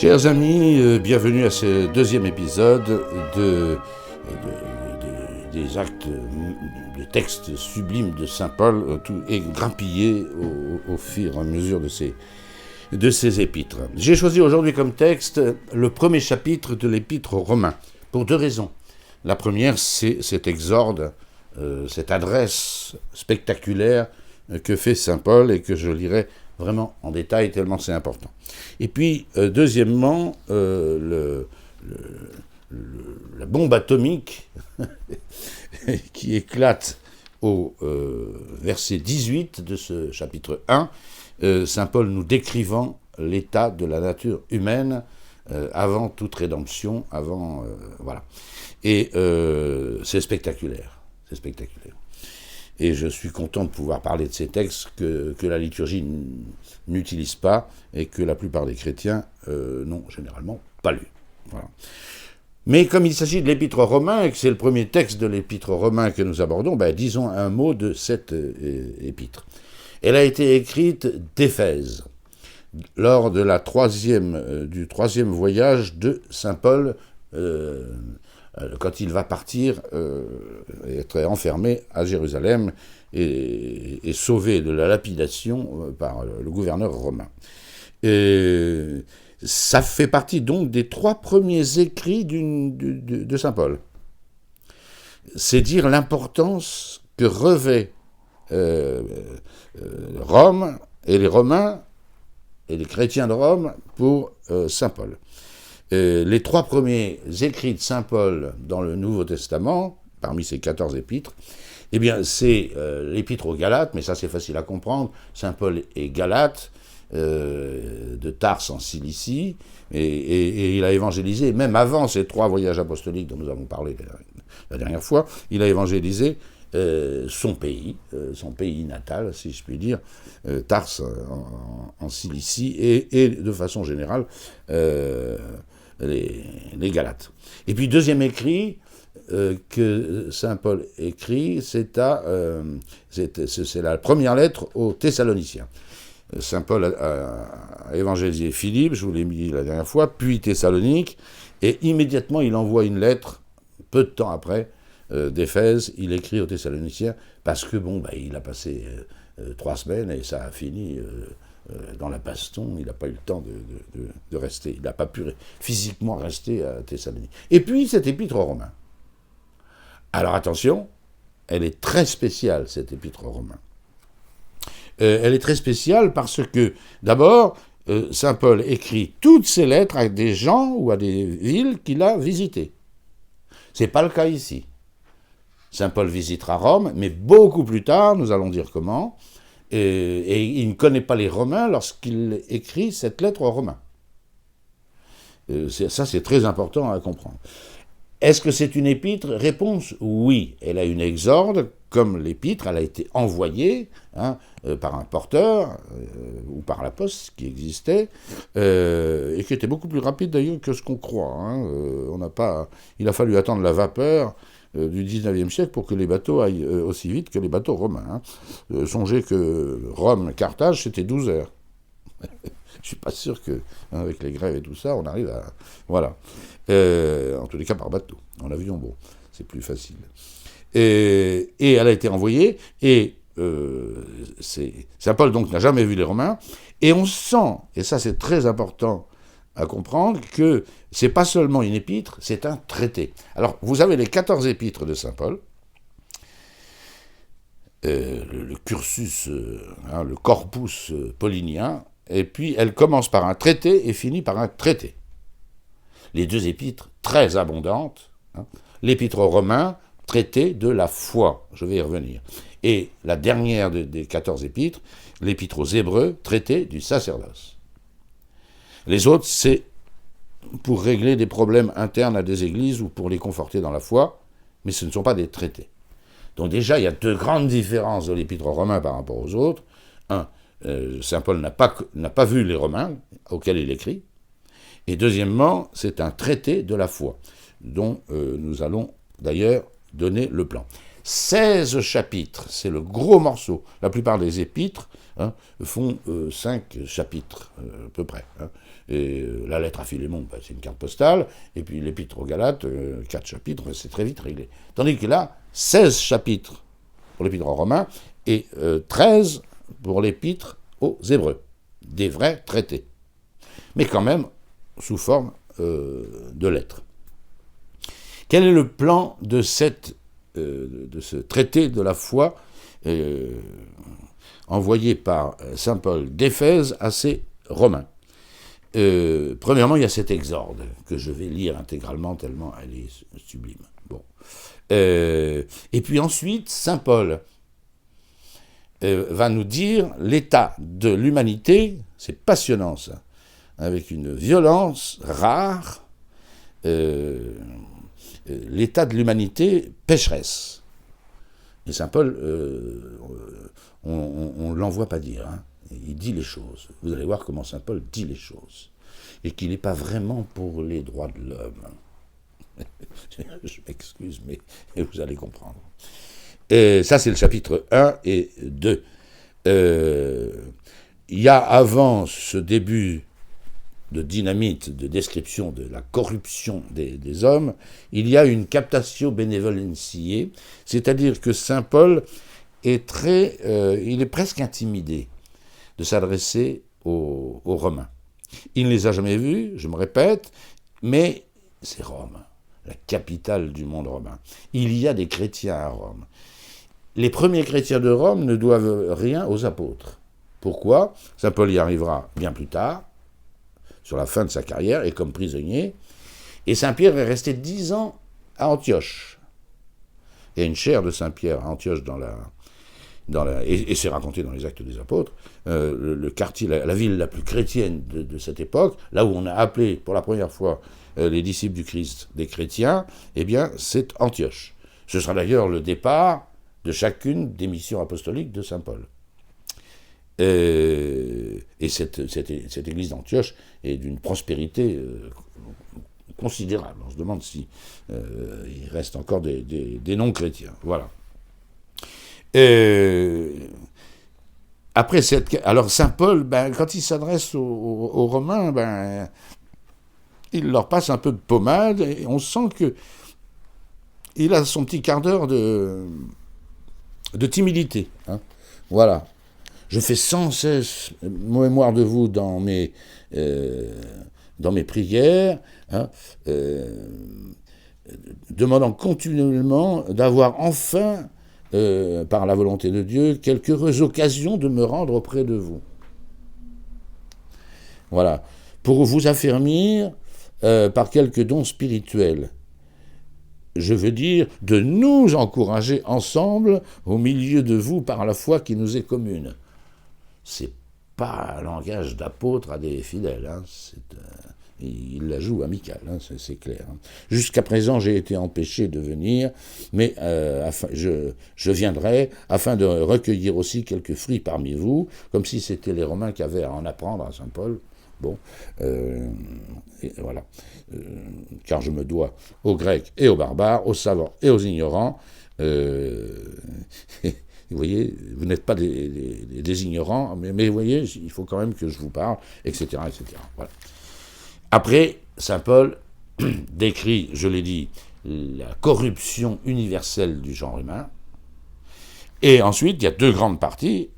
Chers amis, bienvenue à ce deuxième épisode des actes de textes sublimes de saint Paul, tout égrampillés au fur et à mesure de ces épîtres. J'ai choisi aujourd'hui comme texte le premier chapitre de l'épître aux Romains, pour deux raisons. La première, c'est cet exorde, cette adresse spectaculaire que fait saint Paul et que je lirai vraiment en détail, tellement c'est important. Et puis, deuxièmement, la bombe atomique qui éclate au verset 18 de ce chapitre 1, saint Paul nous décrivant l'état de la nature humaine avant toute rédemption, voilà. Et c'est spectaculaire, c'est spectaculaire. Et je suis content de pouvoir parler de ces textes que la liturgie n'utilise pas et que la plupart des chrétiens n'ont généralement pas lu. Voilà. Mais comme il s'agit de l'épître aux Romains et que c'est le premier texte de l'épître aux Romains que nous abordons, disons un mot de cette épître. Elle a été écrite d'Éphèse, lors de du troisième voyage de saint Paul, quand il va partir, être enfermé à Jérusalem et sauvé de la lapidation par le gouverneur romain. Ça fait partie donc des trois premiers écrits de saint Paul. C'est dire l'importance que revêt Rome et les Romains et les chrétiens de Rome pour saint Paul. Les trois premiers écrits de saint Paul dans le Nouveau Testament, parmi ces 14 épîtres, eh bien, c'est l'épître aux Galates, mais ça c'est facile à comprendre. Saint Paul est Galate, de Tarse en Cilicie, et il a évangélisé, même avant ces trois voyages apostoliques dont nous avons parlé la dernière fois, il a évangélisé son pays natal, si je puis dire, Tarse en Cilicie, et de façon générale, les Galates. Et puis deuxième écrit que saint Paul écrit, c'est la première lettre aux Thessaloniciens. Saint Paul a évangélisé Philippe, je vous l'ai dit la dernière fois, puis Thessalonique, et immédiatement il envoie une lettre, peu de temps après, d'Éphèse, il écrit aux Thessaloniciens, parce que il a passé 3 semaines et ça a fini dans la baston, il n'a pas eu le temps de rester, il n'a pas pu physiquement rester à Thessalonique. Et puis cette épître aux Romains. Alors attention, elle est très spéciale, cette épître aux Romains. Elle est très spéciale parce que, d'abord, saint Paul écrit toutes ses lettres à des gens ou à des villes qu'il a visitées. Ce n'est pas le cas ici. Saint Paul visitera Rome, mais beaucoup plus tard, nous allons dire comment, et il ne connaît pas les Romains lorsqu'il écrit cette lettre aux Romains. Ça, c'est très important à comprendre. Est-ce que c'est une épître ? Réponse, oui. Elle a une exorde, comme l'épître, elle a été envoyée par un porteur, ou par la poste qui existait, et qui était beaucoup plus rapide d'ailleurs que ce qu'on croit. Il a fallu attendre la vapeur du 19e siècle pour que les bateaux aillent aussi vite que les bateaux romains. Songez que Rome-Carthage, c'était 12 heures. Je ne suis pas sûr qu'avec les grèves et tout ça, on arrive à... Voilà. En tous les cas, par bateau. En avion, bon, c'est plus facile. Et elle a été envoyée, et saint Paul donc n'a jamais vu les Romains, et on sent, et ça c'est très important à comprendre, que c'est pas seulement une épître, c'est un traité. Alors, vous avez les 14 épîtres de saint Paul, le cursus, le corpus paulinien, et puis elle commence par un traité et finit par un traité. Les deux épîtres, très abondantes, l'épître aux Romains, traité de la foi, je vais y revenir. Et la dernière des 14 épîtres, l'épître aux Hébreux, traité du sacerdoce. Les autres, c'est pour régler des problèmes internes à des églises ou pour les conforter dans la foi, mais ce ne sont pas des traités. Donc déjà, il y a deux grandes différences de l'épître aux Romains par rapport aux autres. Saint Paul n'a pas vu les Romains auxquels il écrit. Et deuxièmement, c'est un traité de la foi, dont nous allons d'ailleurs donner le plan. 16 chapitres, c'est le gros morceau. La plupart des épîtres font 5 chapitres, à peu près. Et la lettre à Philémon, c'est une carte postale, et puis l'épître aux Galates, 4 chapitres, c'est très vite réglé. Tandis que là, 16 chapitres pour l'épître aux Romains, et 13 pour l'épître aux Hébreux. Des vrais traités. Mais quand même, sous forme de lettres. Quel est le plan de ce traité de la foi envoyé par saint Paul d'Éphèse à ses Romains? Premièrement, il y a cet exorde que je vais lire intégralement tellement elle est sublime. Bon. Et puis ensuite, saint Paul va nous dire l'état de l'humanité, c'est passionnant ça, avec une violence rare, l'état de l'humanité pécheresse. Et saint Paul, on ne l'envoie pas dire, il dit les choses. Vous allez voir comment saint Paul dit les choses. Et qu'il n'est pas vraiment pour les droits de l'homme. Je m'excuse, mais vous allez comprendre. Et ça, c'est le chapitre 1 et 2. Il y a avant ce début de dynamite, de description de la corruption des hommes, il y a une captatio benevolentiae, c'est-à-dire que saint Paul est il est presque intimidé de s'adresser aux Romains. Il ne les a jamais vus, je me répète, mais c'est Rome, la capitale du monde romain. Il y a des chrétiens à Rome. Les premiers chrétiens de Rome ne doivent rien aux apôtres. Pourquoi? Saint Paul y arrivera bien plus tard, sur la fin de sa carrière, et comme prisonnier. Et saint Pierre est resté 10 ans à Antioche. Il y a une chaire de saint Pierre à Antioche et c'est raconté dans les Actes des Apôtres, le quartier, la ville la plus chrétienne de cette époque, là où on a appelé pour la première fois les disciples du Christ des chrétiens, eh bien c'est Antioche. Ce sera d'ailleurs le départ de chacune des missions apostoliques de saint Paul. Et cette église d'Antioche est d'une prospérité considérable. On se demande si il reste encore des non-chrétiens. Voilà. Après alors saint Paul, quand il s'adresse aux Romains, il leur passe un peu de pommade et on sent que il a son petit quart d'heure de timidité. Voilà. Je fais sans cesse mémoire de vous dans mes prières, demandant continuellement d'avoir enfin, par la volonté de Dieu, quelques heureuses occasions de me rendre auprès de vous. Voilà. Pour vous affermir par quelques dons spirituels. Je veux dire de nous encourager ensemble au milieu de vous par la foi qui nous est commune. C'est pas un langage d'apôtre à des fidèles, il la joue amical, c'est clair. Jusqu'à présent, j'ai été empêché de venir, mais je viendrai afin de recueillir aussi quelques fruits parmi vous, comme si c'était les Romains qui avaient à en apprendre à saint Paul. Bon, voilà. Car je me dois aux Grecs et aux barbares, aux savants et aux ignorants. Vous voyez, vous n'êtes pas des ignorants, mais vous voyez, il faut quand même que je vous parle, etc. etc. Voilà. Après, saint Paul décrit, je l'ai dit, la corruption universelle du genre humain. Et ensuite, il y a deux grandes parties,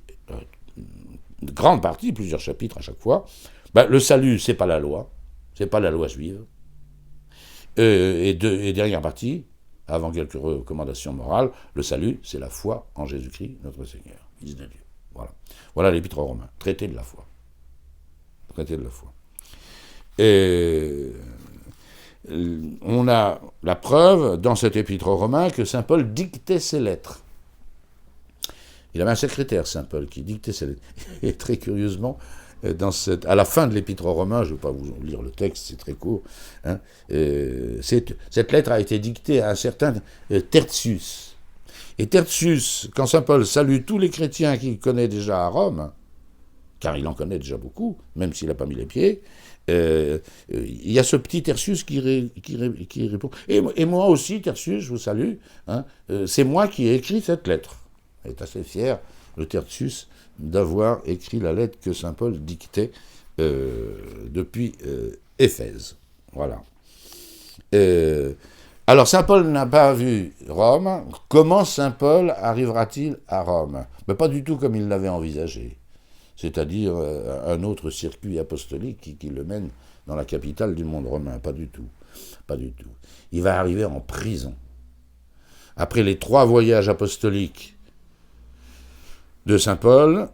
plusieurs chapitres à chaque fois. Le salut, c'est pas la loi juive. Et dernière partie, avant quelques recommandations morales, le salut, c'est la foi en Jésus-Christ, notre Seigneur, Fils de Dieu. Voilà l'épître aux Romains, traité de la foi. Et on a la preuve, dans cet épître aux Romains, que saint Paul dictait ses lettres. Il avait un secrétaire, saint Paul, qui dictait ses lettres. Et très curieusement, à la fin de l'épître aux Romains, je ne vais pas vous lire le texte, c'est très court, cette lettre a été dictée à un certain Tertius. Et Tertius, quand saint Paul salue tous les chrétiens qu'il connaît déjà à Rome, car il en connaît déjà beaucoup, même s'il n'a pas mis les pieds. Il y a ce petit Tertius qui répond. Et moi aussi, Tertius, je vous salue, hein, c'est moi qui ai écrit cette lettre. Il est assez fier, le Tertius, d'avoir écrit la lettre que saint Paul dictait depuis Éphèse. Voilà. Alors, saint Paul n'a pas vu Rome. Comment saint Paul arrivera-t-il à Rome? Mais pas du tout comme il l'avait envisagé. C'est-à-dire un autre circuit apostolique qui le mène dans la capitale du monde romain. Pas du tout. Pas du tout. Il va arriver en prison. Après les 3 voyages apostoliques de saint Paul,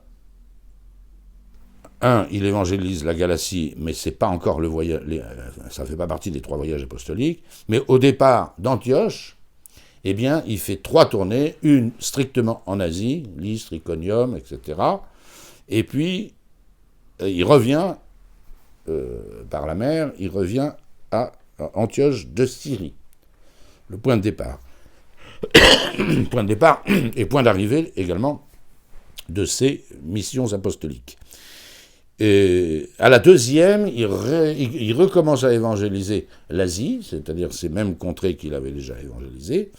il évangélise la Galatie, mais c'est pas encore le voyage, ça fait pas partie des 3 voyages apostoliques. Mais au départ d'Antioche, eh bien, il fait 3 tournées, une strictement en Asie, Lystre, Iconium, etc. Et puis, il revient par la mer, il revient à Antioche de Syrie, le point de départ. Point de départ et point d'arrivée également de ses missions apostoliques. Et à la deuxième, il recommence à évangéliser l'Asie, c'est-à-dire ces mêmes contrées qu'il avait déjà évangélisées,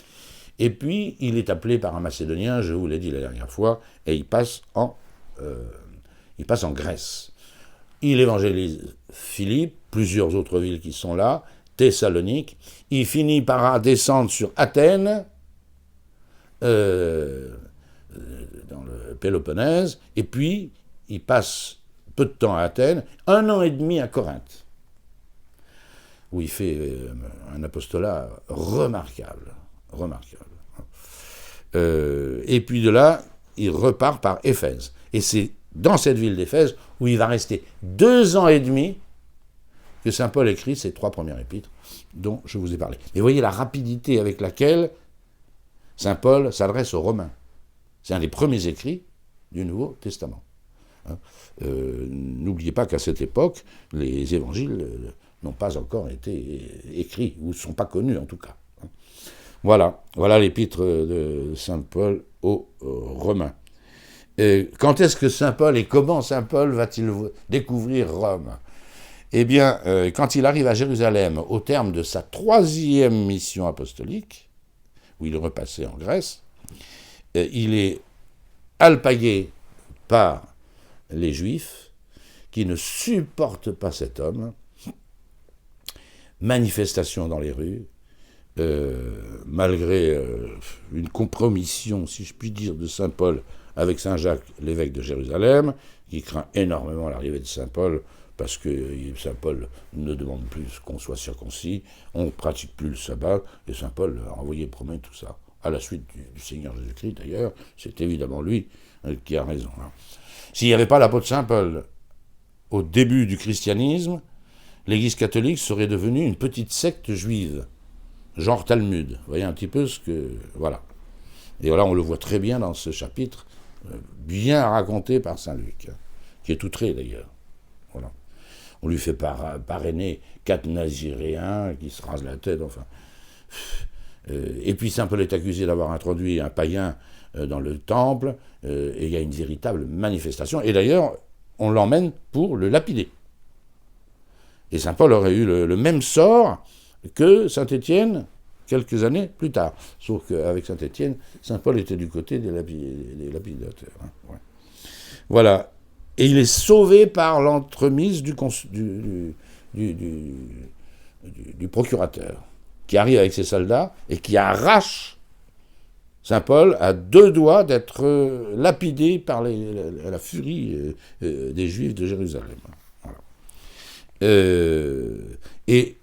et puis il est appelé par un Macédonien, je vous l'ai dit la dernière fois, et il passe en Grèce. Il évangélise Philippe, plusieurs autres villes qui sont là, Thessalonique, il finit par descendre sur Athènes, dans le Péloponnèse, et puis il passe peu de temps à Athènes, 1 an et demi à Corinthe, où il fait un apostolat remarquable. Et puis de là, il repart par Éphèse. Et c'est dans cette ville d'Éphèse où il va rester 2 ans et demi que saint Paul écrit ses 3 premières épîtres dont je vous ai parlé. Et voyez la rapidité avec laquelle saint Paul s'adresse aux Romains. C'est un des premiers écrits du Nouveau Testament. N'oubliez pas qu'à cette époque, les évangiles n'ont pas encore été écrits, ou ne sont pas connus en tout cas. Voilà l'épître de saint Paul aux Romains. Quand est-ce que saint Paul et comment saint Paul va-t-il découvrir Rome? Eh bien, quand il arrive à Jérusalem, au terme de sa 3e mission apostolique, où il est repassé en Grèce, il est alpagué par les Juifs qui ne supportent pas cet homme. Manifestation dans les rues, malgré une compromission, si je puis dire, de saint Paul avec saint Jacques, l'évêque de Jérusalem, qui craint énormément l'arrivée de saint Paul, parce que saint Paul ne demande plus qu'on soit circoncis, on ne pratique plus le sabbat, et saint Paul a envoyé promettre tout ça. À la suite du Seigneur Jésus-Christ, d'ailleurs, c'est évidemment lui qui a raison. Hein. S'il n'y avait pas l'apôtre saint Paul au début du christianisme, l'Église catholique serait devenue une petite secte juive, genre Talmud. Vous voyez un petit peu ce que... Voilà. Et voilà, on le voit très bien dans ce chapitre, bien raconté par saint Luc, qui est outré d'ailleurs. Voilà. On lui fait parrainer 4 naziréens qui se rasent la tête, enfin... Et puis saint Paul est accusé d'avoir introduit un païen dans le temple, et il y a une véritable manifestation. Et d'ailleurs, on l'emmène pour le lapider. Et saint Paul aurait eu le même sort que saint Étienne quelques années plus tard. Sauf qu'avec saint Étienne, saint Paul était du côté des lapidateurs. Hein. Ouais. Voilà. Et il est sauvé par l'entremise du procurateur, qui arrive avec ses soldats et qui arrache saint Paul à 2 doigts d'être lapidé par la furie des Juifs de Jérusalem. Voilà. Et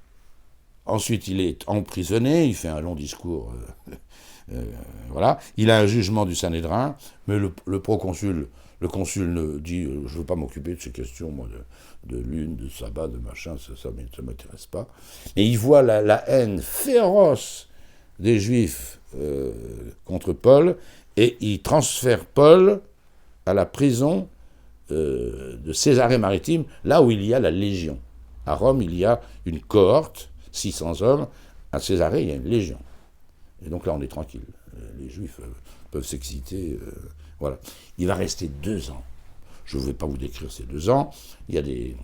ensuite, il est emprisonné, il fait un long discours. Voilà. Il a un jugement du Sanhédrin, mais le proconsul, le consul dit « je ne veux pas m'occuper de ces questions, moi, de lune, de sabbat, de machin, ça ne m'intéresse pas ». Et il voit la haine féroce des Juifs contre Paul, et il transfère Paul à la prison de Césarée-Maritime, là où il y a la Légion. À Rome, il y a une cohorte, 600 hommes. À Césarée, il y a une légion. Et donc là, on est tranquille. Les Juifs peuvent s'exciter. Voilà. Il va rester 2 ans. Je ne vais pas vous décrire ces 2 ans. Il y a des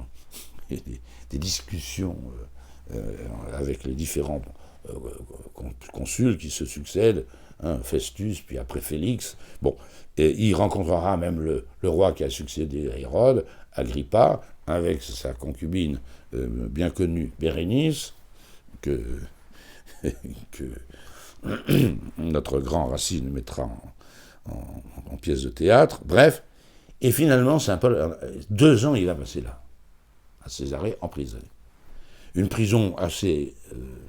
discussions avec les différents consuls qui se succèdent, hein, Festus, puis après Félix. Bon, et il rencontrera même le roi qui a succédé à Hérode, Agrippa, avec sa concubine bien connue, Bérénice, que notre grand Racine mettra en pièce de théâtre. Bref, et finalement, Saint Paul, 2 ans, il va passer là, à Césarée, emprisonné. Une prison assez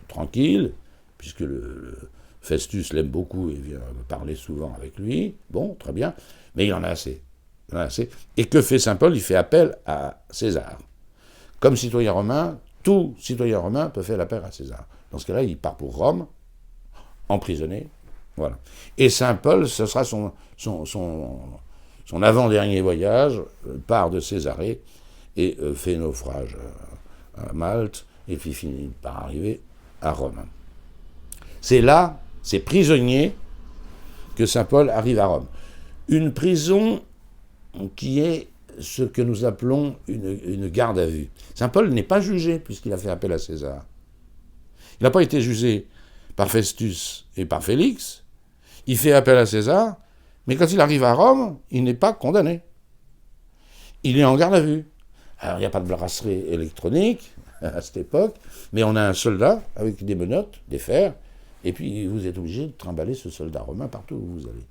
tranquille, puisque le Festus l'aime beaucoup et vient parler souvent avec lui. Bon, très bien, mais il en a assez. Il en a assez. Et que fait Saint Paul? Il fait appel à César. Comme citoyen romain, tout citoyen romain peut faire appel à César. Dans ce cas-là, il part pour Rome, emprisonné. Voilà. Et Saint Paul, ce sera son avant-dernier voyage, part de Césarée et fait naufrage à Malte, et puis finit par arriver à Rome. C'est là, c'est prisonnier, que Saint Paul arrive à Rome. Une prison qui est ce que nous appelons une garde à vue. Saint Paul n'est pas jugé puisqu'il a fait appel à César. Il n'a pas été jugé par Festus et par Félix. Il fait appel à César, mais quand il arrive à Rome, il n'est pas condamné. Il est en garde à vue. Alors, il n'y a pas de brasserie électronique à cette époque, mais on a un soldat avec des menottes, des fers, et puis vous êtes obligé de trimballer ce soldat romain partout où vous allez.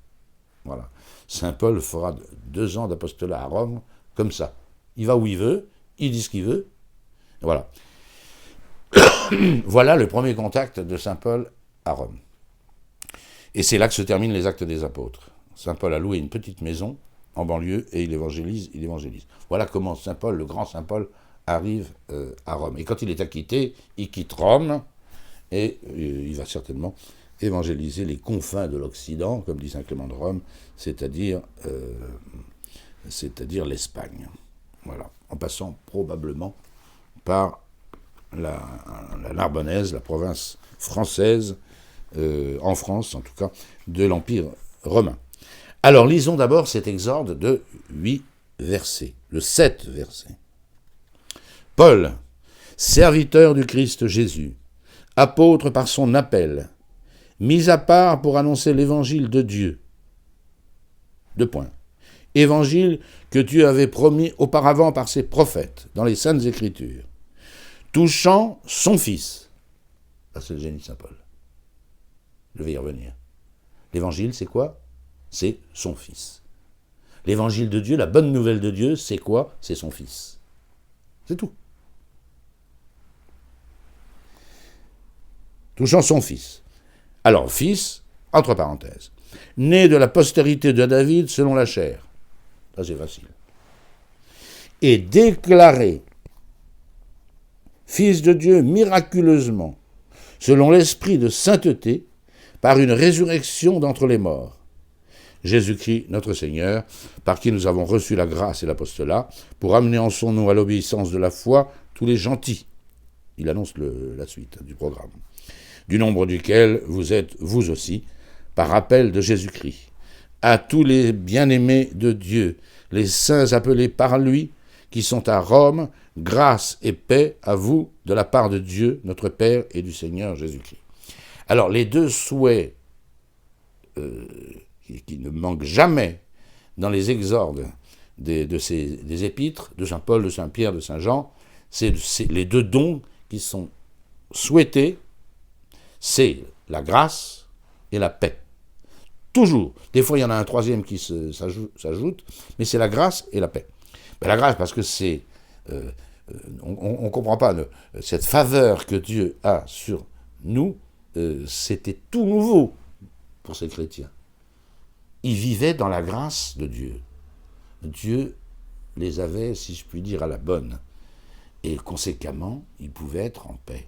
Voilà. Saint Paul fera 2 ans d'apostolat à Rome, comme ça. Il va où il veut, il dit ce qu'il veut. Voilà. Voilà le premier contact de Saint Paul à Rome. Et c'est là que se terminent les actes des apôtres. Saint Paul a loué une petite maison en banlieue et il évangélise. Voilà comment Saint Paul, le grand Saint Paul, arrive à Rome. Et quand il est acquitté, il quitte Rome et il va certainement évangéliser les confins de l'Occident, comme dit Saint Clément de Rome, c'est-à-dire l'Espagne. Voilà, en passant probablement par la Narbonnaise, la province française, en France en tout cas, de l'Empire romain. Alors lisons d'abord cet exorde de 8 versets, le 7 verset. Paul, serviteur du Christ Jésus, apôtre par son appel, mis à part pour annoncer l'évangile de Dieu. 2 points. Évangile que Dieu avait promis auparavant par ses prophètes dans les Saintes Écritures, touchant son Fils. Ça, c'est le génie de Saint Paul. Je vais y revenir. L'évangile, c'est quoi? C'est son Fils. L'évangile de Dieu, la bonne nouvelle de Dieu, c'est quoi? C'est son Fils. C'est tout. Touchant son Fils. Alors, Fils, entre parenthèses, né de la postérité de David selon la chair. Ça, c'est facile. Et déclaré Fils de Dieu miraculeusement, selon l'esprit de sainteté, par une résurrection d'entre les morts. Jésus-Christ, notre Seigneur, par qui nous avons reçu la grâce et l'apostolat, pour amener en son nom à l'obéissance de la foi tous les gentils. Il annonce la suite du programme. Du nombre duquel vous êtes, vous aussi, par appel de Jésus-Christ. À tous les bien-aimés de Dieu, les saints appelés par lui, qui sont à Rome, grâce et paix à vous de la part de Dieu, notre Père et du Seigneur Jésus-Christ. Alors, les 2 souhaits qui ne manquent jamais dans les exordes des épîtres, de Saint Paul, de Saint Pierre, de Saint Jean, c'est les 2 dons qui sont souhaités, c'est la grâce et la paix. Toujours. Des fois, il y en a un 3e qui s'ajoute, mais c'est la grâce et la paix. Mais la grâce, parce que c'est... on ne comprend pas cette faveur que Dieu a sur nous, c'était tout nouveau pour ces chrétiens. Ils vivaient dans la grâce de Dieu. Dieu les avait, si je puis dire, à la bonne. Et conséquemment, ils pouvaient être en paix.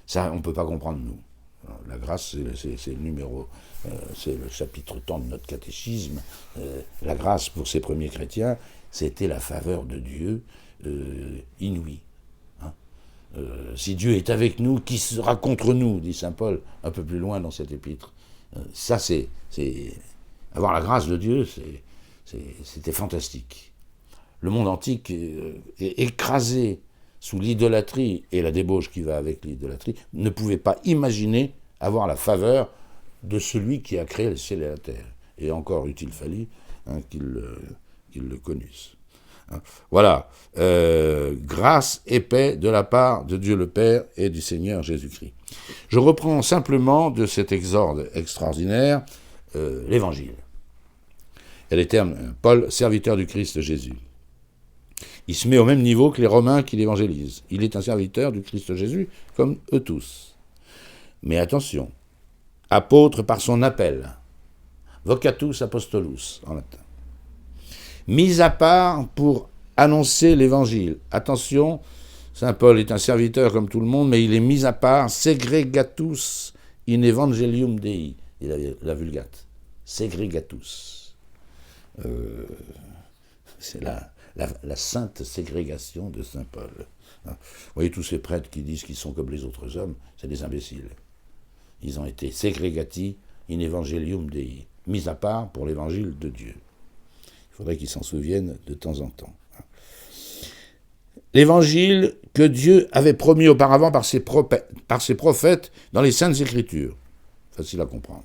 Ça, on ne peut pas comprendre, nous. La grâce, c'est le numéro, c'est le chapitre temps de notre catéchisme. La grâce, pour ces premiers chrétiens, c'était la faveur de Dieu inouïe. Si Dieu est avec nous, qui sera contre nous, dit saint Paul un peu plus loin dans cet épître. Ça, c'est avoir la grâce de Dieu, c'était fantastique. le monde antique est écrasé sous l'idolâtrie et la débauche qui va avec l'idolâtrie, ne pouvait pas imaginer avoir la faveur de celui qui a créé le ciel et la terre. Et encore eût-il fallu qu'ils le connussent. Voilà, grâce et paix de la part de Dieu le Père et du Seigneur Jésus-Christ. Je reprends simplement de cet exorde extraordinaire l'Évangile. Et les termes, Paul, serviteur du Christ Jésus. Il se met au même niveau que les Romains qui l'évangélisent. Il est un serviteur du Christ Jésus, comme eux tous. Mais attention, apôtre par son appel, vocatus apostolus en latin. Mis à part pour annoncer l'évangile. Attention, saint Paul est un serviteur comme tout le monde, mais il est mis à part, segregatus in evangelium Dei, dit la Vulgate. Segregatus. C'est la sainte ségrégation de saint Paul. Vous voyez tous ces prêtres qui disent qu'ils sont comme les autres hommes, c'est des imbéciles. Ils ont été segregati in evangelium Dei, mis à part pour l'évangile de Dieu. Il faudrait qu'ils s'en souviennent de temps en temps. L'évangile que Dieu avait promis auparavant par ses prophètes dans les Saintes Écritures. Facile à comprendre.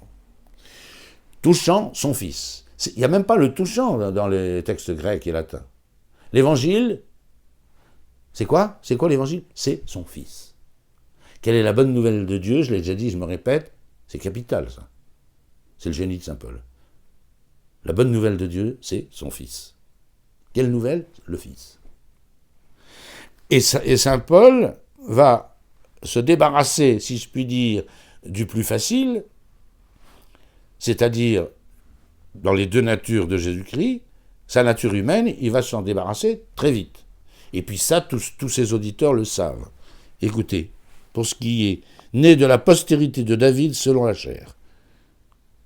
Touchant son Fils. Il n'y a même pas le touchant dans les textes grecs et latins. L'évangile, c'est quoi? C'est quoi l'évangile? C'est son Fils. Quelle est la bonne nouvelle de Dieu? Je l'ai déjà dit, je me répète, c'est capital ça. C'est le génie de saint Paul. La bonne nouvelle de Dieu, c'est son Fils. Quelle nouvelle? Le Fils. Et saint Paul va se débarrasser, si je puis dire, du plus facile, c'est-à-dire dans les deux natures de Jésus-Christ, sa nature humaine, il va s'en débarrasser très vite. Et puis ça, tous ses auditeurs le savent. Écoutez, pour ce qui est né de la postérité de David selon la chair.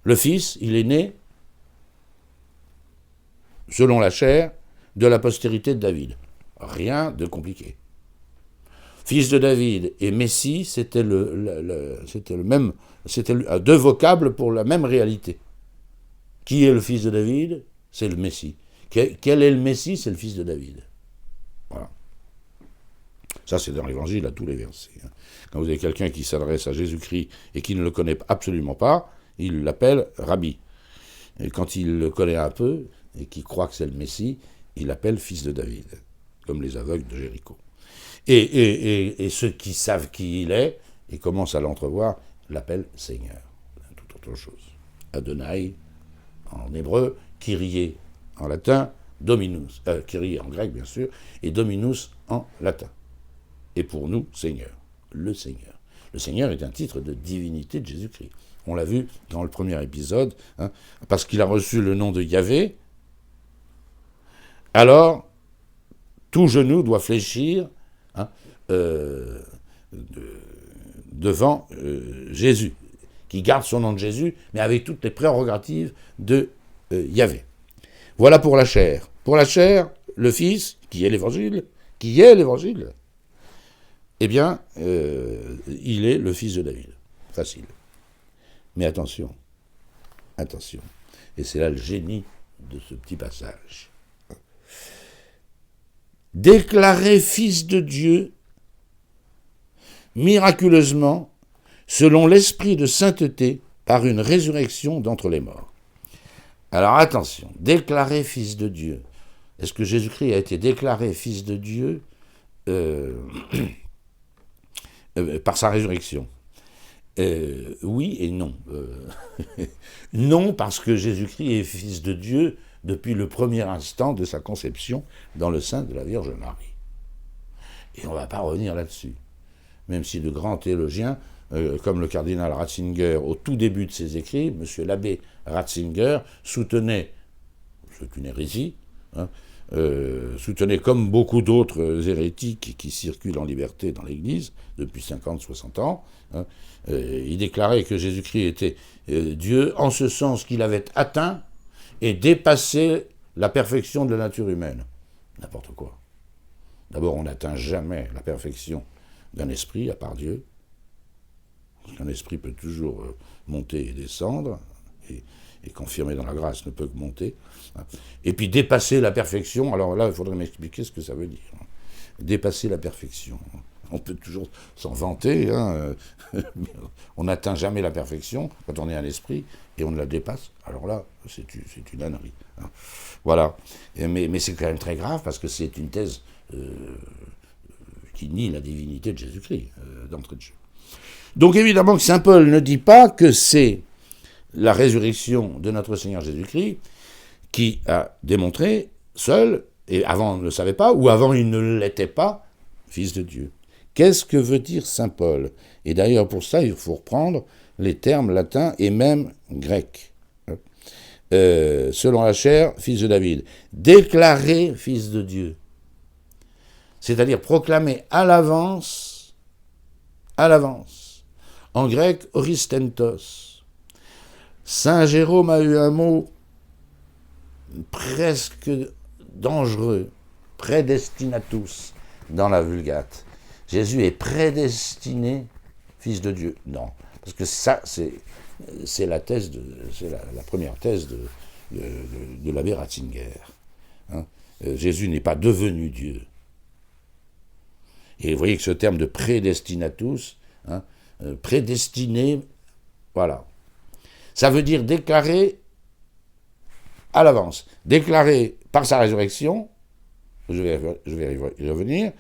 Le Fils, il est né selon la chair de la postérité de David. Rien de compliqué. Fils de David et Messie, c'était deux vocables pour la même réalité. Qui est le fils de David? C'est le Messie. Quel est le Messie? C'est le fils de David. Voilà. Ça, c'est dans l'Évangile à tous les versets. Quand vous avez quelqu'un qui s'adresse à Jésus-Christ et qui ne le connaît absolument pas, il l'appelle Rabbi. Et quand il le connaît un peu et qu'il croit que c'est le Messie, il l'appelle fils de David, comme les aveugles de Jéricho. Et ceux qui savent qui il est et commencent à l'entrevoir l'appellent Seigneur. Toute autre chose. Adonai en hébreu, Kyrie en latin, Dominus, Kyrie en grec bien sûr, et Dominus en latin. Et pour nous, Seigneur, le Seigneur. Le Seigneur est un titre de divinité de Jésus-Christ. On l'a vu dans le premier épisode, parce qu'il a reçu le nom de Yahvé, alors tout genou doit fléchir devant Jésus, qui garde son nom de Jésus, mais avec toutes les prérogatives de Yahvé. Voilà pour la chair. Pour la chair, le Fils, qui est l'Évangile, eh bien, il est le fils de David. Facile. Mais attention, et c'est là le génie de ce petit passage. Déclaré fils de Dieu, miraculeusement, selon l'esprit de sainteté, par une résurrection d'entre les morts. Alors attention, déclaré fils de Dieu. Est-ce que Jésus-Christ a été déclaré fils de Dieu par sa résurrection? Oui et non. Non, parce que Jésus-Christ est fils de Dieu depuis le premier instant de sa conception dans le sein de la Vierge Marie. Et on ne va pas revenir là-dessus. Même si de grands théologiens, comme le cardinal Ratzinger, au tout début de ses écrits, M. l'abbé Ratzinger soutenait, c'est une hérésie, soutenait comme beaucoup d'autres hérétiques qui circulent en liberté dans l'Église depuis 50-60 ans, il déclarait que Jésus-Christ était Dieu en ce sens qu'il avait atteint et dépassé la perfection de la nature humaine. N'importe quoi. D'abord, on n'atteint jamais la perfection d'un esprit, à part Dieu. Parce qu'un esprit peut toujours monter et descendre, et confirmé dans la grâce ne peut que monter. Et puis dépasser la perfection, alors là, il faudrait m'expliquer ce que ça veut dire. Dépasser la perfection. On peut toujours s'en vanter, hein. On n'atteint jamais la perfection quand on est un esprit et on la dépasse. Alors là, c'est une ânerie. Hein. Voilà. Mais c'est quand même très grave parce que c'est une thèse qui nie la divinité de Jésus-Christ, d'entrée de jeu. Donc évidemment que saint Paul ne dit pas que c'est la résurrection de notre Seigneur Jésus-Christ qui a démontré seul, et avant on ne le savait pas, ou avant il ne l'était pas, Fils de Dieu. Qu'est-ce que veut dire saint Paul? Et d'ailleurs pour ça il faut reprendre les termes latins et même grecs. Selon la chair, fils de David. Déclaré fils de Dieu. C'est-à-dire proclamé à l'avance. En grec, oristentos. Saint Jérôme a eu un mot presque dangereux, prédestinatus, dans la Vulgate. Jésus est prédestiné fils de Dieu. Non, parce que ça, c'est la thèse c'est la première thèse de l'abbé Ratzinger. Hein. Jésus n'est pas devenu Dieu. Et vous voyez que ce terme de prédestinatus, hein, prédestiné, voilà. Ça veut dire déclaré à l'avance. Déclaré par sa résurrection, je vais y revenir,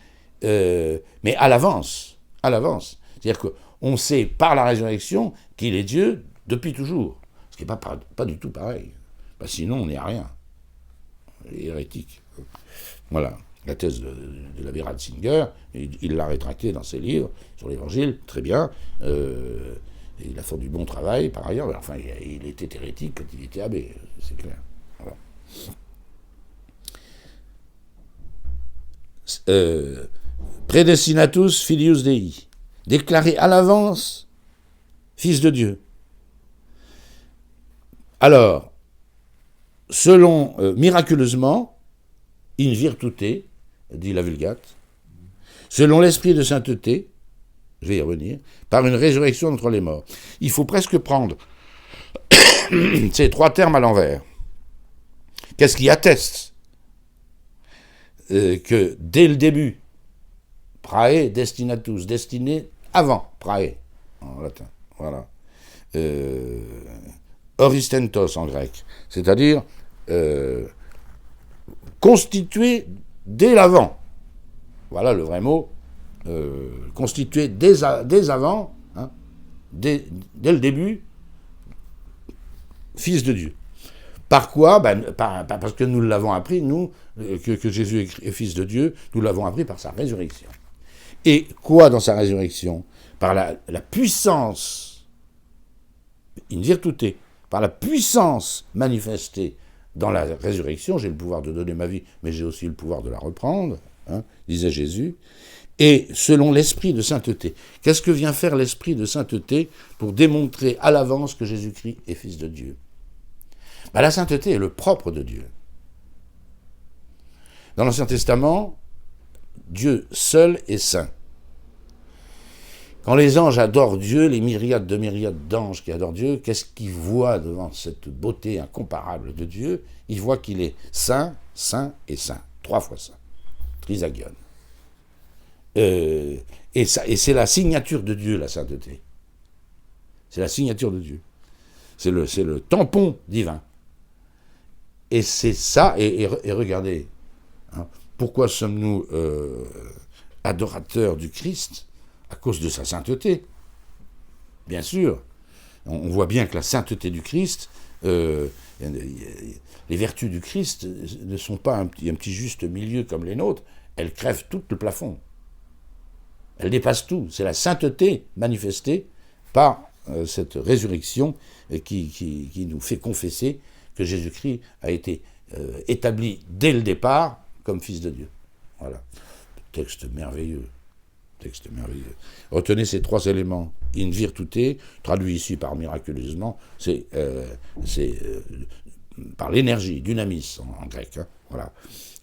mais à l'avance. C'est-à-dire qu'on sait par la résurrection qu'il est Dieu depuis toujours. Ce qui n'est pas du tout pareil. Sinon, on n'est à rien. Hérétique. Voilà. La thèse de l'abbé Ratzinger, il l'a rétractée dans ses livres sur l'Évangile, très bien. Il a fait du bon travail, par ailleurs. Mais enfin, il était hérétique quand il était abbé, c'est clair. Voilà. Predestinatus filius Dei, déclaré à l'avance fils de Dieu. Alors, selon miraculeusement, in virtute, dit la Vulgate, selon l'esprit de sainteté, je vais y revenir, par une résurrection d'entre les morts. Il faut presque prendre ces trois termes à l'envers. Qu'est-ce qui atteste que dès le début, prae destinatus, destiné avant, prae, en latin, voilà. Oristentos en grec, c'est-à-dire constitué dès l'avant. Voilà le vrai mot. Constitué dès avant, hein, dès le début, fils de Dieu. Par quoi? Parce que nous l'avons appris, nous, que Jésus est fils de Dieu, nous l'avons appris par sa résurrection. Et quoi dans sa résurrection? Par la puissance, in virtute, par la puissance manifestée dans la résurrection, j'ai le pouvoir de donner ma vie, mais j'ai aussi le pouvoir de la reprendre, hein, disait Jésus, et selon l'esprit de sainteté. Qu'est-ce que vient faire l'esprit de sainteté pour démontrer à l'avance que Jésus-Christ est fils de Dieu? La sainteté est le propre de Dieu. Dans l'Ancien Testament, Dieu seul est saint. Quand les anges adorent Dieu, les myriades d'anges qui adorent Dieu, qu'est-ce qu'ils voient devant cette beauté incomparable de Dieu? Ils voient qu'il est saint, saint et saint. 3 fois saint. Trisagion. Et c'est la signature de Dieu, la sainteté. C'est la signature de Dieu. C'est le tampon divin. Et c'est ça, et regardez, hein, pourquoi sommes-nous adorateurs du Christ? À cause de sa sainteté. Bien sûr, on voit bien que la sainteté du Christ, les vertus du Christ ne sont pas un petit juste milieu comme les nôtres, elles crèvent tout le plafond. Elles dépassent tout. C'est la sainteté manifestée par cette résurrection qui nous fait confesser que Jésus-Christ a été établi dès le départ comme fils de Dieu. Voilà. Texte merveilleux. Retenez ces 3 éléments. In virtute, traduit ici par miraculeusement, c'est par l'énergie, dynamis en grec. Hein, voilà.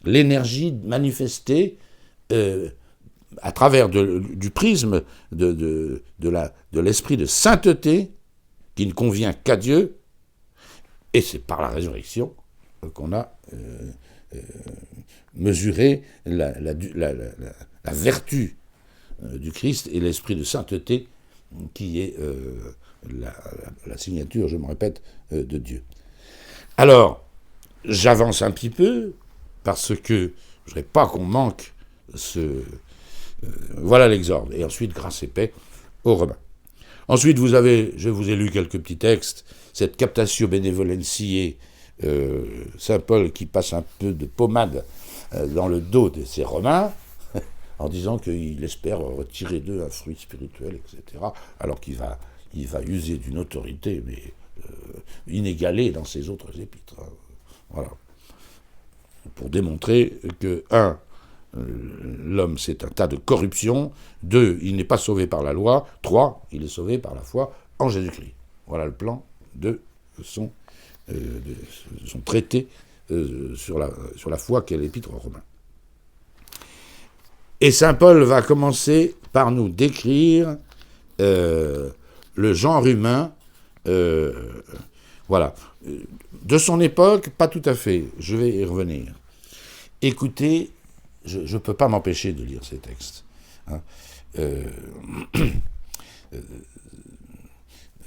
L'énergie manifestée à travers du prisme de l'esprit de sainteté qui ne convient qu'à Dieu, Et c'est par la résurrection qu'on a mesuré la vertu du Christ et l'esprit de sainteté qui est la signature, je me répète, de Dieu. Alors, j'avance un petit peu, parce que je ne voudrais pas qu'on manque voilà l'exorde. Et ensuite, grâce et paix aux Romains. Ensuite, je vous ai lu quelques petits textes, cette captatio benevolentiae, Saint Paul qui passe un peu de pommade dans le dos de ces Romains, en disant qu'il espère retirer d'eux un fruit spirituel, etc., alors qu'il va user d'une autorité, mais inégalée dans ses autres épîtres. Voilà. Pour démontrer que, 1, l'homme c'est un tas de corruption, 2, il n'est pas sauvé par la loi, 3, il est sauvé par la foi en Jésus-Christ. Voilà le plan de son traité sur la foi qu'est l'épître aux Romains. Et saint Paul va commencer par nous décrire le genre humain, voilà. De son époque, pas tout à fait, je vais y revenir. Écoutez, je ne peux pas m'empêcher de lire ces textes. Hein.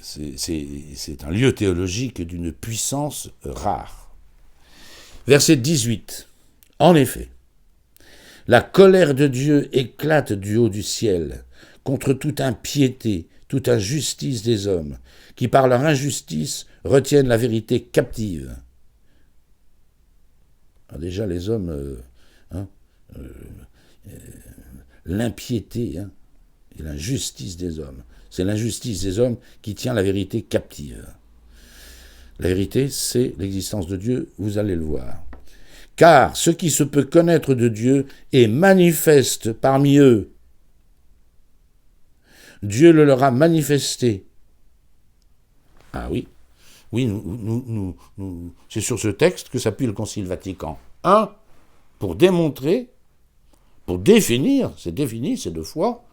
C'est un lieu théologique d'une puissance rare. Verset 18. En effet, la colère de Dieu éclate du haut du ciel contre toute impiété, toute injustice des hommes, qui par leur injustice retiennent la vérité captive. Alors déjà, les hommes, l'impiété et l'injustice des hommes, c'est l'injustice des hommes qui tient la vérité captive. La vérité, c'est l'existence de Dieu, vous allez le voir. Car ce qui se peut connaître de Dieu est manifeste parmi eux. Dieu le leur a manifesté. Ah oui, c'est sur ce texte que s'appuie le Concile Vatican I pour démontrer, pour définir, c'est défini, c'est de foi,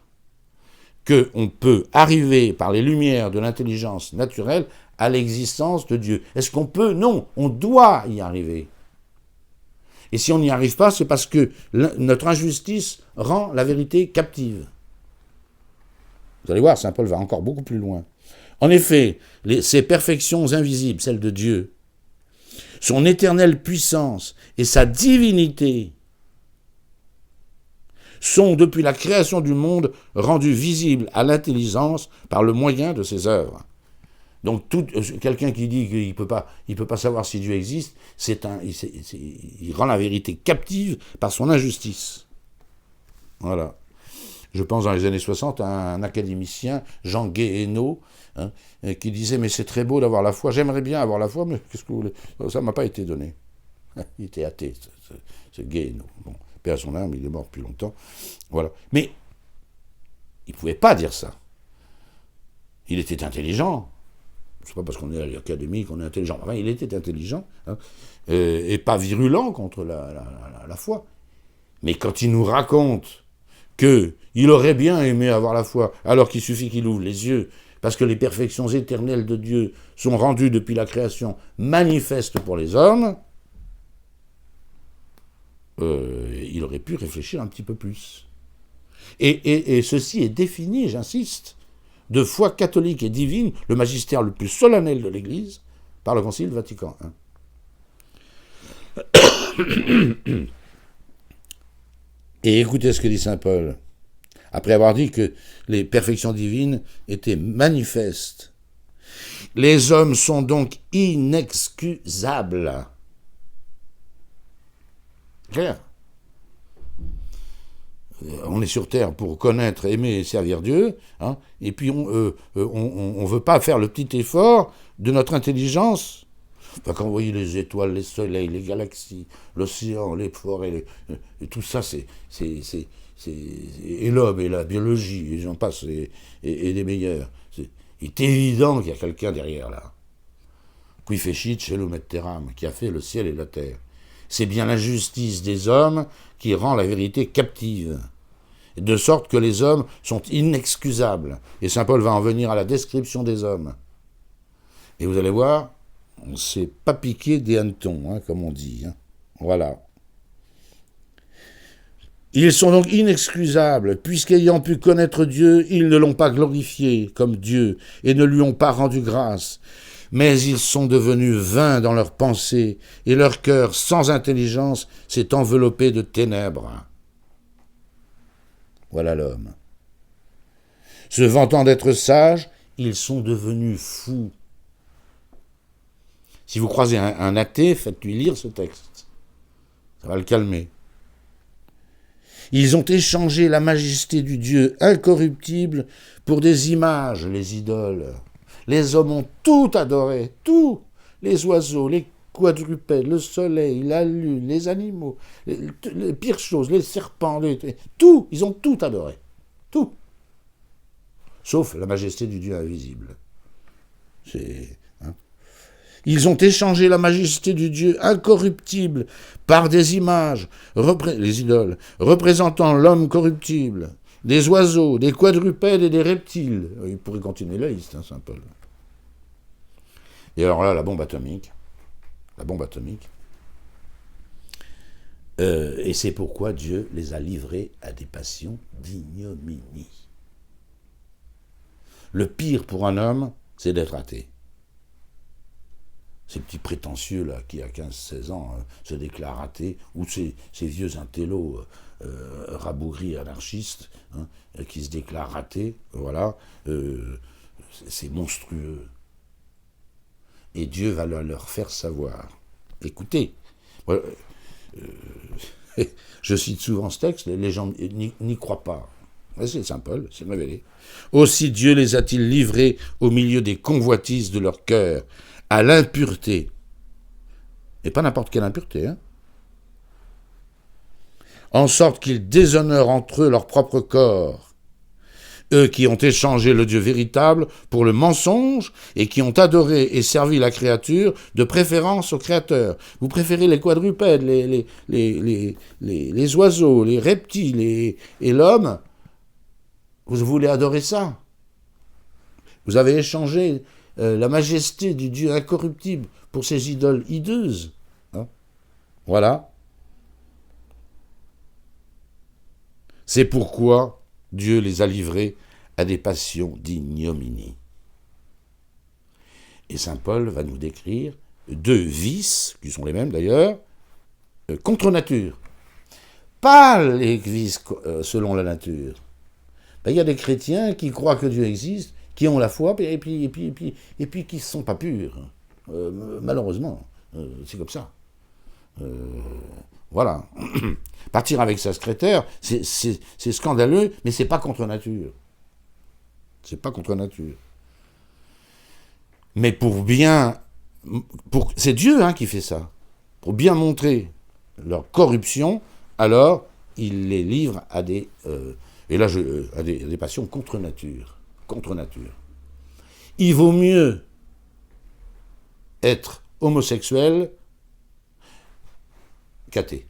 qu'on peut arriver par les lumières de l'intelligence naturelle à l'existence de Dieu. Est-ce qu'on peut? Non, on doit y arriver. Et si on n'y arrive pas, c'est parce que notre injustice rend la vérité captive. Vous allez voir, saint Paul va encore beaucoup plus loin. En effet, ces perfections invisibles, celles de Dieu, son éternelle puissance et sa divinité sont, depuis la création du monde, rendues visibles à l'intelligence par le moyen de ses œuvres. Donc, quelqu'un qui dit qu'il ne peut pas savoir si Dieu existe, il rend la vérité captive par son injustice. Voilà. Je pense dans les années 60 à un académicien, Jean Guéhenno, qui disait « Mais c'est très beau d'avoir la foi, j'aimerais bien avoir la foi, mais qu'est-ce que vous voulez ? Ça ne m'a pas été donné. » Il était athée, ce Guéhenno. Bon, paix à son âme, il est mort depuis longtemps. Voilà. Mais il ne pouvait pas dire ça. Il était intelligent. C'est pas parce qu'on est à l'académie qu'on est intelligent. Enfin, il était intelligent, et pas virulent contre la foi. Mais quand il nous raconte qu'il aurait bien aimé avoir la foi, alors qu'il suffit qu'il ouvre les yeux, parce que les perfections éternelles de Dieu sont rendues depuis la création manifestes pour les hommes, il aurait pu réfléchir un petit peu plus. Et ceci est défini, j'insiste, de foi catholique et divine, le magistère le plus solennel de l'Église, par le Concile Vatican I. Et écoutez ce que dit saint Paul, après avoir dit que les perfections divines étaient manifestes. Les hommes sont donc inexcusables. Clair. On est sur terre pour connaître, aimer et servir Dieu, et puis on ne veut pas faire le petit effort de notre intelligence. Enfin, quand vous voyez les étoiles, les soleils, les galaxies, l'océan, les forêts, et tout ça, et l'homme, et la biologie, et j'en passe, et des meilleurs. Il est évident qu'il y a quelqu'un derrière, là. Qui fecit celum et terram, qui a fait le ciel et la terre. C'est bien l'injustice des hommes qui rend la vérité captive, de sorte que les hommes sont inexcusables. Et saint Paul va en venir à la description des hommes. Et vous allez voir, On ne s'est pas piqué des hannetons, hein, comme on dit. Hein. Voilà. Ils sont donc inexcusables, puisqu'ayant pu connaître Dieu, ils ne l'ont pas glorifié comme Dieu et ne lui ont pas rendu grâce. Mais ils sont devenus vains dans leurs pensées, et leur cœur, sans intelligence, s'est enveloppé de ténèbres. Voilà l'homme. Se vantant d'être sages, ils sont devenus fous. Si vous croisez un athée, faites-lui lire ce texte. Ça va le calmer. Ils ont échangé la majesté du Dieu incorruptible pour des images, les idoles. Les hommes ont tout adoré, tout. Les oiseaux, les quadrupèdes, le soleil, la lune, les animaux, les pires choses, les serpents, tout. Ils ont tout adoré. Tout. Sauf la majesté du Dieu invisible. Ils ont échangé la majesté du Dieu incorruptible par des images, les idoles, représentant l'homme corruptible, des oiseaux, des quadrupèdes et des reptiles. Il pourrait continuer la liste, hein, Saint Paul. Et alors là, la bombe atomique. Et c'est pourquoi Dieu les a livrés à des passions d'ignominie. Le pire pour un homme, c'est d'être athée. Ces petits prétentieux là qui à 15-16 ans se déclarent athées, ou ces vieux intellos rabougris anarchistes qui se déclarent athées, voilà, c'est monstrueux. Et Dieu va leur faire savoir. Écoutez, je cite souvent ce texte, les gens n'y croient pas. C'est Saint Paul, c'est révélé. Aussi Dieu les a-t-il livrés au milieu des convoitises de leur cœur, à l'impureté. Et pas n'importe quelle impureté, hein. En sorte qu'ils déshonorent entre eux leur propre corps. Eux qui ont échangé le Dieu véritable pour le mensonge et qui ont adoré et servi la créature de préférence au Créateur. Vous préférez les quadrupèdes, les oiseaux, les reptiles et l'homme. Vous voulez adorer ça. Vous avez échangé la majesté du Dieu incorruptible pour ces idoles hideuses. Hein, voilà. C'est pourquoi Dieu les a livrés à des passions d'ignominie. Et saint Paul va nous décrire deux vices, qui sont les mêmes d'ailleurs, contre nature. Pas les vices selon la nature. Ben, y a des chrétiens qui croient que Dieu existe, qui ont la foi, et puis qui ne sont pas purs. Malheureusement, c'est comme ça. Voilà. Partir avec sa secrétaire, c'est scandaleux, mais c'est pas contre nature. C'est pas contre nature. Mais c'est Dieu qui fait ça. Pour bien montrer leur corruption, alors il les livre à des à des passions contre nature. Contre nature. Il vaut mieux être homosexuel qu'athée.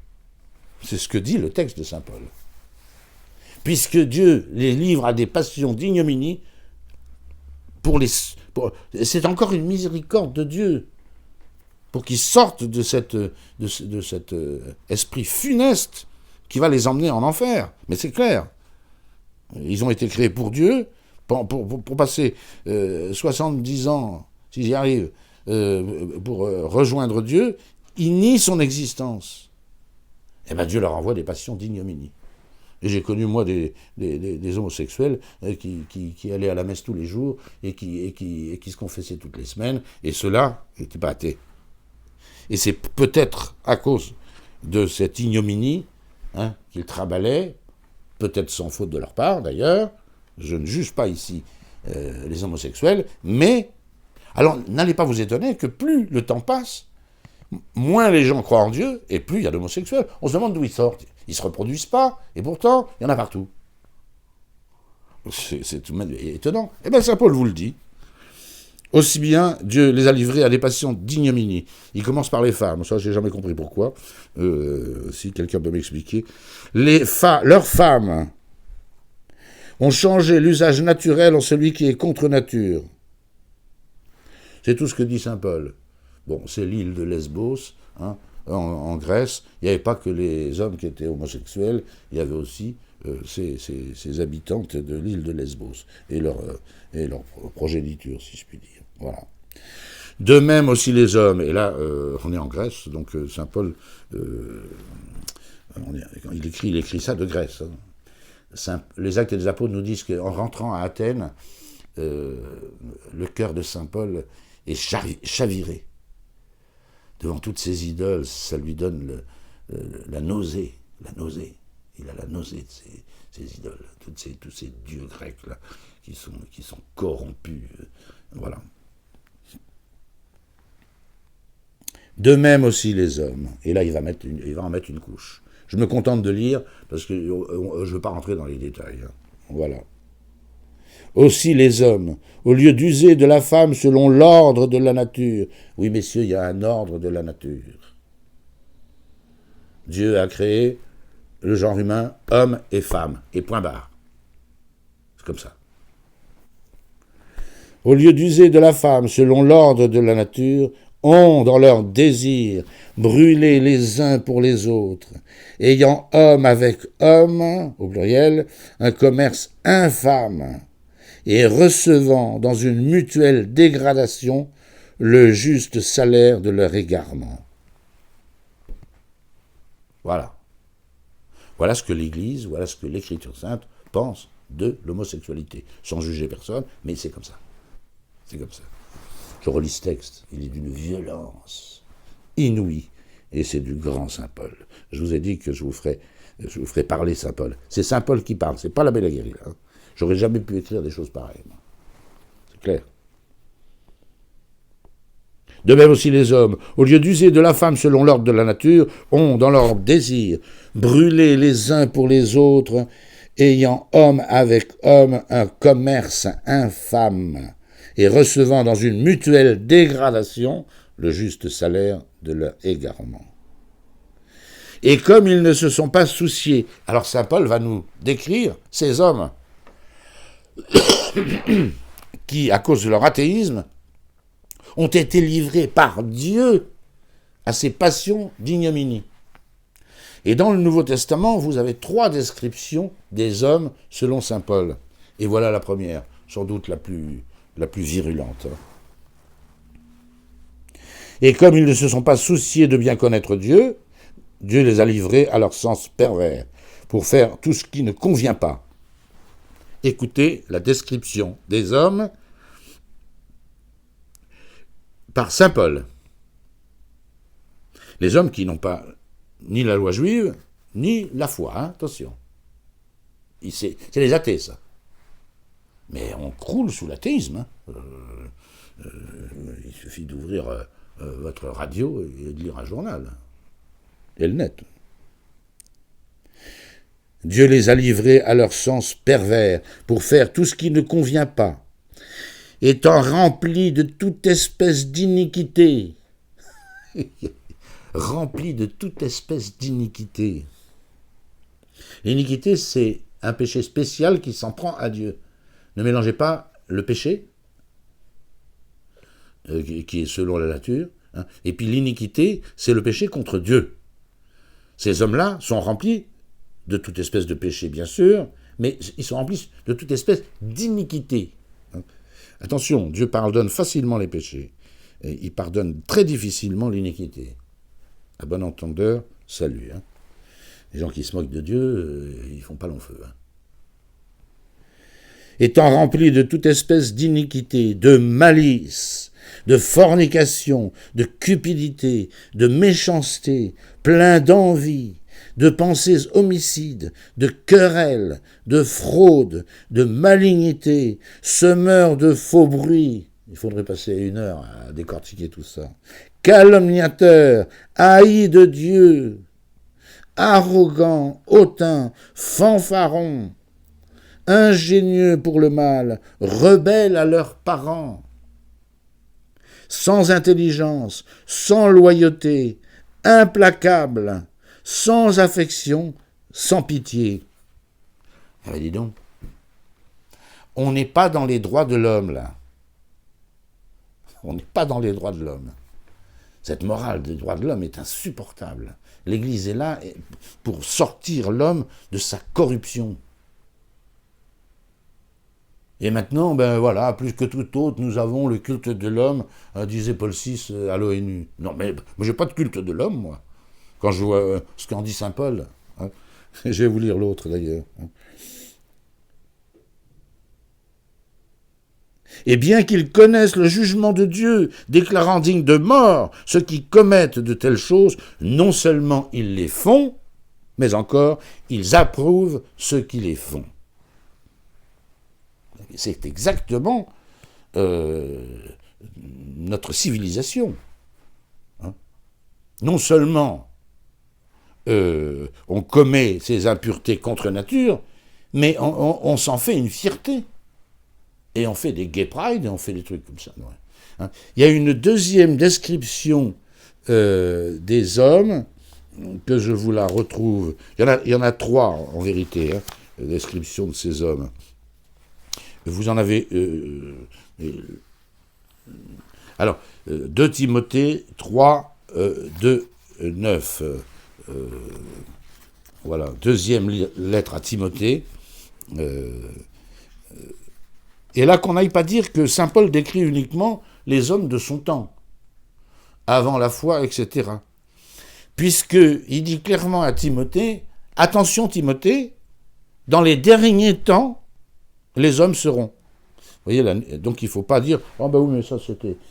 C'est ce que dit le texte de saint Paul. Puisque Dieu les livre à des passions d'ignominie, c'est encore une miséricorde de Dieu, pour qu'ils sortent de cet esprit funeste qui va les emmener en enfer. Mais c'est clair. Ils ont été créés pour Dieu, pour passer 70 ans, s'ils y arrivent, pour rejoindre Dieu. Ils nient son existence. Et bien Dieu leur envoie des passions d'ignominie. Et j'ai connu, moi, des homosexuels qui allaient à la messe tous les jours et qui se confessaient toutes les semaines, et ceux-là n'étaient pas athées. Et c'est peut-être à cause de cette ignominie qu'ils traballaient, peut-être sans faute de leur part d'ailleurs, je ne juge pas ici les homosexuels, mais alors n'allez pas vous étonner que plus le temps passe, moins les gens croient en Dieu, et plus il y a d'homosexuels. On se demande d'où ils sortent. Ils ne se reproduisent pas, et pourtant, il y en a partout. C'est tout de même étonnant. Eh bien, saint Paul vous le dit. Aussi bien, Dieu les a livrés à des passions d'ignominie. Il commence par les femmes. Ça, j'ai jamais compris pourquoi. Si quelqu'un peut m'expliquer. Leurs femmes ont changé l'usage naturel en celui qui est contre nature. C'est tout ce que dit saint Paul. Bon, c'est l'île de Lesbos, hein, en Grèce. Il n'y avait pas que les hommes qui étaient homosexuels, il y avait aussi ces habitantes de l'île de Lesbos et leur progéniture, si je puis dire. Voilà. De même aussi les hommes, et là on est en Grèce, donc saint Paul, il écrit ça de Grèce. Hein. Les Actes des Apôtres nous disent qu'en rentrant à Athènes, le cœur de saint Paul est chaviré. Devant toutes ces idoles, ça lui donne la nausée. Il a la nausée de ces idoles, tous ces dieux grecs là, qui sont corrompus. Voilà. De même aussi les hommes. Et là, il va en mettre une couche. Je me contente de lire, parce que je ne veux pas rentrer dans les détails. Hein. Voilà. Aussi les hommes, au lieu d'user de la femme selon l'ordre de la nature. Oui, messieurs, il y a un ordre de la nature. Dieu a créé le genre humain, homme et femme, et point barre. C'est comme ça. Au lieu d'user de la femme selon l'ordre de la nature, ont, dans leur désir, brûlé les uns pour les autres, ayant homme avec homme, au pluriel, un commerce infâme, et recevant dans une mutuelle dégradation le juste salaire de leur égarement. Voilà. Voilà ce que l'Église, voilà ce que l'Écriture sainte pense de l'homosexualité, sans juger personne, mais c'est comme ça. C'est comme ça. Je relis ce texte, il est d'une violence inouïe, et c'est du grand saint Paul. Je vous ai dit que je vous ferai parler saint Paul. C'est saint Paul qui parle, c'est pas l'abbé Laguerre. Hein. J'aurais jamais pu écrire des choses pareilles. C'est clair. De même aussi les hommes, au lieu d'user de la femme selon l'ordre de la nature, ont, dans leur désir, brûlé les uns pour les autres, ayant homme avec homme un commerce infâme, et recevant dans une mutuelle dégradation le juste salaire de leur égarement. Et comme ils ne se sont pas souciés, alors saint Paul va nous décrire ces hommes qui, à cause de leur athéisme, ont été livrés par Dieu à ces passions d'ignominie. Et dans le Nouveau Testament, vous avez 3 descriptions des hommes selon saint Paul. Et voilà la première, sans doute la plus virulente. Et comme ils ne se sont pas souciés de bien connaître Dieu, Dieu les a livrés à leur sens pervers, pour faire tout ce qui ne convient pas. Écoutez la description des hommes par saint Paul. Les hommes qui n'ont pas ni la loi juive, ni la foi, hein, attention. C'est les athées, ça. Mais on croule sous l'athéisme. Hein. Il suffit d'ouvrir votre radio et de lire un journal. Et le net. Dieu les a livrés à leur sens pervers pour faire tout ce qui ne convient pas, étant remplis de toute espèce d'iniquité. Remplis de toute espèce d'iniquité. L'iniquité, c'est un péché spécial qui s'en prend à Dieu. Ne mélangez pas le péché, qui est selon la nature, hein, et puis l'iniquité, c'est le péché contre Dieu. Ces hommes-là sont remplis de toute espèce de péché, bien sûr, mais ils sont remplis de toute espèce d'iniquité. Attention, Dieu pardonne facilement les péchés, et il pardonne très difficilement l'iniquité. À bon entendeur, salut. Hein. Les gens qui se moquent de Dieu, ils font pas long feu. Hein. Étant remplis de toute espèce d'iniquité, de malice, de fornication, de cupidité, de méchanceté, plein d'envie, de pensées homicides, de querelles, de fraude, de malignité, semeurs de faux bruits. Il faudrait passer 1 heure à décortiquer tout ça. Calomniateurs, haïs de Dieu, arrogants, hautains, fanfarons, ingénieux pour le mal, rebelles à leurs parents, sans intelligence, sans loyauté, implacables, sans affection, sans pitié. Ah ben dis donc, on n'est pas dans les droits de l'homme, là. On n'est pas dans les droits de l'homme. Cette morale des droits de l'homme est insupportable. L'Église est là pour sortir l'homme de sa corruption. Et maintenant, ben voilà, plus que tout autre, nous avons le culte de l'homme, disait Paul VI à l'ONU. Non, mais j'ai pas de culte de l'homme, moi. Quand je vois ce qu'en dit saint Paul. Hein. Je vais vous lire l'autre, d'ailleurs. Et bien qu'ils connaissent le jugement de Dieu, déclarant dignes de mort ceux qui commettent de telles choses, non seulement ils les font, mais encore ils approuvent ceux qui les font. C'est exactement notre civilisation. Hein. Non seulement on commet ces impuretés contre nature, mais on s'en fait une fierté. Et on fait des gay pride, et on fait des trucs comme ça. Ouais. Hein. Il y a une deuxième description des hommes, que je vous la retrouve. Il y en a trois, en vérité, hein, description de ces hommes. Vous en avez... alors, 2 Timothée 3, 2, 9. Voilà, deuxième lettre à Timothée. Et là, qu'on n'aille pas dire que saint Paul décrit uniquement les hommes de son temps, avant la foi, etc. Puisqu'il dit clairement à Timothée, « Attention Timothée, dans les derniers temps, les hommes seront. » Vous voyez, donc il ne faut pas dire « Oh ben oui, mais ça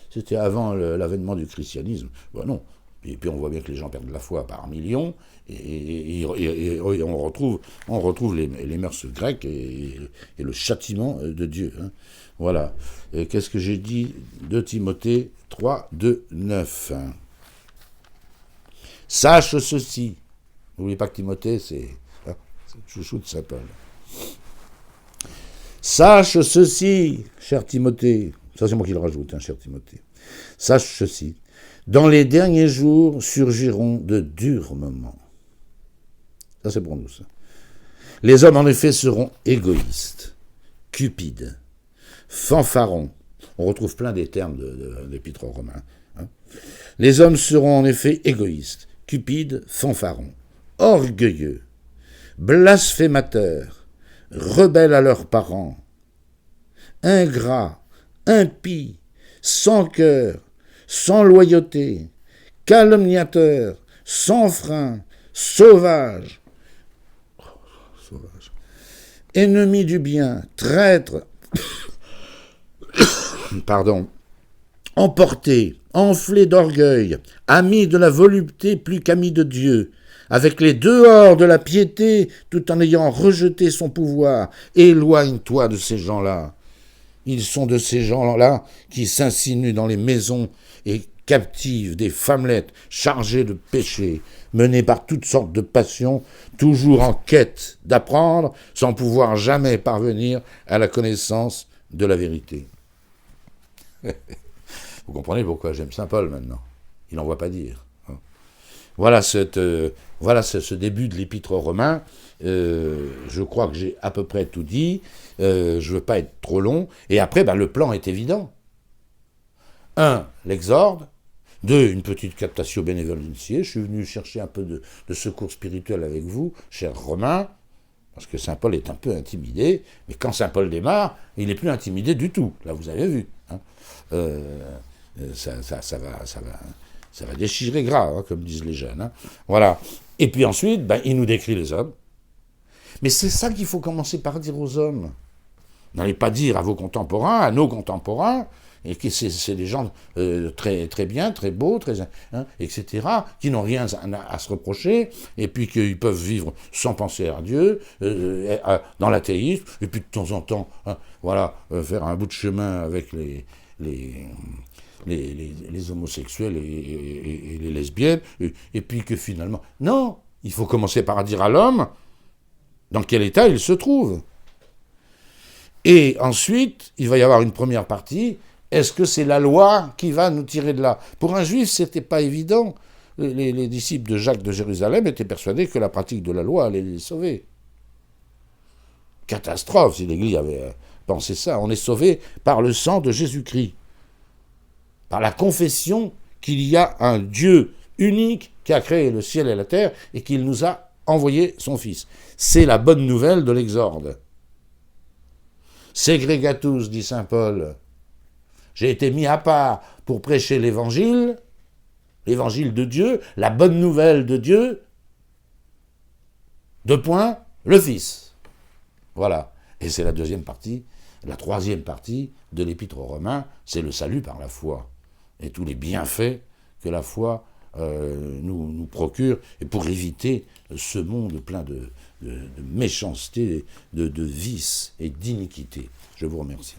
c'était avant l'avènement du christianisme. » Ben non. Et puis on voit bien que les gens perdent la foi par millions, et on retrouve les mœurs grecques et le châtiment de Dieu. Hein. Voilà. Et qu'est-ce que j'ai dit de Timothée 3, 2, 9. Sache ceci. N'oubliez pas que Timothée, c'est le chouchou de saint Paul. Sache ceci, cher Timothée. Ça, c'est moi qui le rajoute, hein, cher Timothée. Sache ceci. Dans les derniers jours surgiront de durs moments. Ça, c'est pour nous, ça. Les hommes, en effet, seront égoïstes, cupides, fanfarons. On retrouve plein des termes de l'Épître aux Romains. Hein. Les hommes seront, en effet, égoïstes, cupides, fanfarons, orgueilleux, blasphémateurs, rebelles à leurs parents, ingrats, impies, sans cœur, sans loyauté, calomniateurs, sans frein, sauvages, ennemis du bien, traîtres, emportés, enflés d'orgueil, amis de la volupté plus qu'amis de Dieu, avec les dehors de la piété, tout en ayant rejeté son pouvoir. Éloigne-toi de ces gens-là. Ils sont de ces gens-là qui s'insinuent dans les maisons et captivent des femmelettes chargées de péchés, menées par toutes sortes de passions, toujours en quête d'apprendre, sans pouvoir jamais parvenir à la connaissance de la vérité. Vous comprenez pourquoi j'aime saint Paul maintenant. Il n'en voit pas dire. Voilà ce début de l'Épître aux Romains. Je crois que j'ai à peu près tout dit. Je ne veux pas être trop long. Et après, le plan est évident. 1. L'exorde. 2. Une petite captatio benevolentiae. Je suis venu chercher un peu de secours spirituel avec vous, chers Romains, parce que saint Paul est un peu intimidé. Mais quand saint Paul démarre, il n'est plus intimidé du tout. Là, vous avez vu. Hein. Ça va déchirer grave, hein, comme disent les jeunes. Hein. Voilà. Et puis ensuite, il nous décrit les hommes. Mais c'est ça qu'il faut commencer par dire aux hommes. N'allez pas dire à vos contemporains, à nos contemporains, et que c'est des gens très, très bien, très beaux, etc., qui n'ont rien à se reprocher, et puis qu'ils peuvent vivre sans penser à Dieu, dans l'athéisme, et puis de temps en temps, faire un bout de chemin avec les homosexuels et les lesbiennes, et puis que finalement... Non, il faut commencer par dire à l'homme dans quel état il se trouve. Et ensuite, il va y avoir une première partie. Est-ce que c'est la loi qui va nous tirer de là ? Pour un juif, c'était pas évident. Les disciples de Jacques de Jérusalem étaient persuadés que la pratique de la loi allait les sauver. Catastrophe si l'Église avait pensé ça. On est sauvé par le sang de Jésus-Christ. Par la confession qu'il y a un Dieu unique qui a créé le ciel et la terre et qu'il nous a envoyé son Fils. C'est la bonne nouvelle de l'Exorde. Segregatus, dit saint Paul. J'ai été mis à part pour prêcher l'évangile de Dieu, la bonne nouvelle de Dieu. Deux points, le Fils. Voilà. Et c'est la deuxième partie, la troisième partie de l'Épître aux Romains, c'est le salut par la foi. Et tous les bienfaits que la foi nous procure, et pour éviter ce monde plein de méchanceté, de vices et d'iniquité. Je vous remercie.